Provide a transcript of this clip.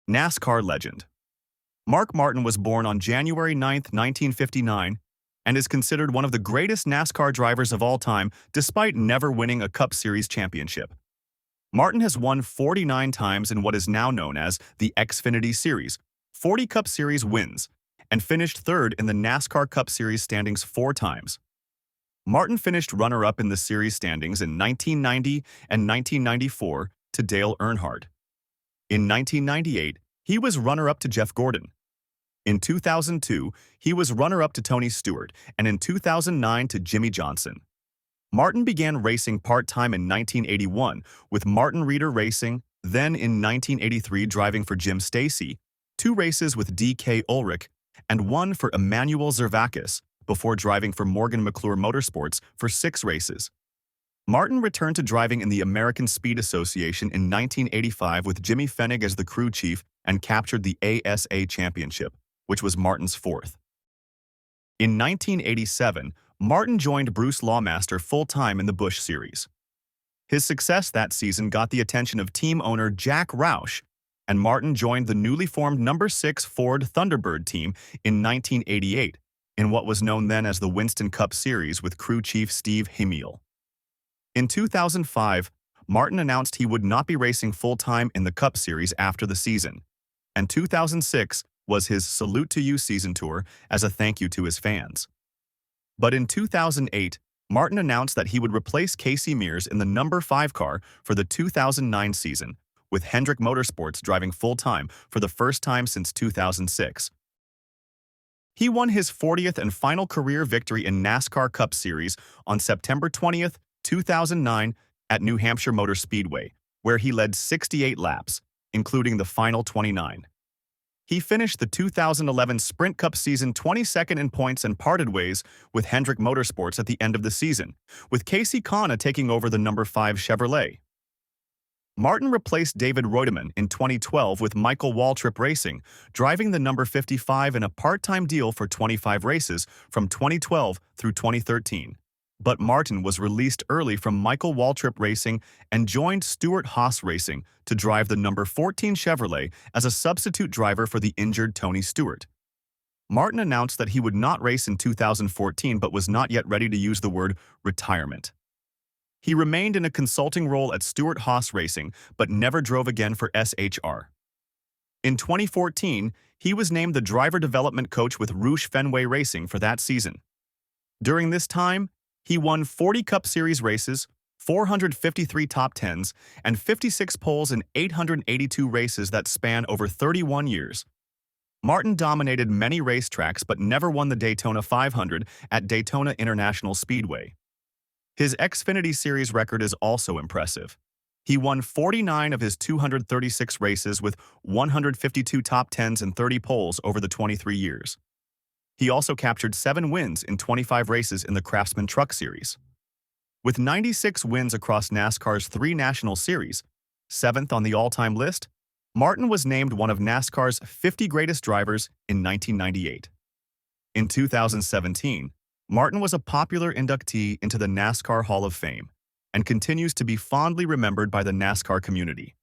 NASCAR legend. Mark Martin was born on January 9, 1959, and is considered one of the greatest NASCAR drivers of all time despite never winning a Cup Series championship. Martin has won 49 times in what is now known as the Xfinity Series, 40 Cup Series wins, and finished third in the NASCAR Cup Series standings 4 times. Martin finished runner-up in the series standings in 1990 and 1994 to Dale Earnhardt. In 1998, he was runner-up to Jeff Gordon. In 2002, he was runner-up to Tony Stewart, and in 2009 to Jimmy Johnson. Martin began racing part-time in 1981 with Martin Reeder Racing, then in 1983 driving for Jim Stacy, 2 races with D.K. Ulrich, and 1 for Emmanuel Zervakis, before driving for Morgan McClure Motorsports for 6 races. Martin returned to driving in the American Speed Association in 1985 with Jimmy Fennig as the crew chief and captured the ASA Championship, which was Martin's 4th. In 1987, Martin joined Bruce Lawmaster full-time in the Busch Series. His success that season got the attention of team owner Jack Roush, and Martin joined the newly formed No. 6 Ford Thunderbird team in 1988, in what was known then as the Winston Cup Series with crew chief Steve Hamill. In 2005, Martin announced he would not be racing full-time in the Cup Series after the season, and 2006 was his Salute to You season tour as a thank you to his fans. But in 2008, Martin announced that he would replace Casey Mears in the No. 5 car for the 2009 season, with Hendrick Motorsports driving full-time for the first time since 2006. He won his 40th and final career victory in NASCAR Cup Series on September 20, 2009 at New Hampshire Motor Speedway, where he led 68 laps, including the final 29. He finished the 2011 Sprint Cup season 22nd in points and parted ways with Hendrick Motorsports at the end of the season, with Casey Kana taking over the No. 5 Chevrolet. Martin replaced David Reutemann in 2012 with Michael Waltrip Racing, driving the No. 55 in a part-time deal for 25 races from 2012 through 2013. But Martin was released early from Michael Waltrip Racing and joined Stewart-Haas Racing to drive the No. 14 Chevrolet as a substitute driver for the injured Tony Stewart. Martin announced that he would not race in 2014 but was not yet ready to use the word retirement. He remained in a consulting role at Stewart-Haas Racing but never drove again for SHR. In 2014, he was named the driver development coach with Roush Fenway Racing for that season. During this time, he won 40 Cup Series races, 453 top 10s, and 56 poles in 882 races that span over 31 years. Martin dominated many racetracks but never won the Daytona 500 at Daytona International Speedway. His Xfinity Series record is also impressive. He won 49 of his 236 races with 152 top 10s and 30 poles over the 23 years. He also captured 7 wins in 25 races in the Craftsman Truck Series. With 96 wins across NASCAR's 3 national series, 7th on the all-time list, Martin was named one of NASCAR's 50 greatest drivers in 1998. In 2017, Martin was a popular inductee into the NASCAR Hall of Fame and continues to be fondly remembered by the NASCAR community.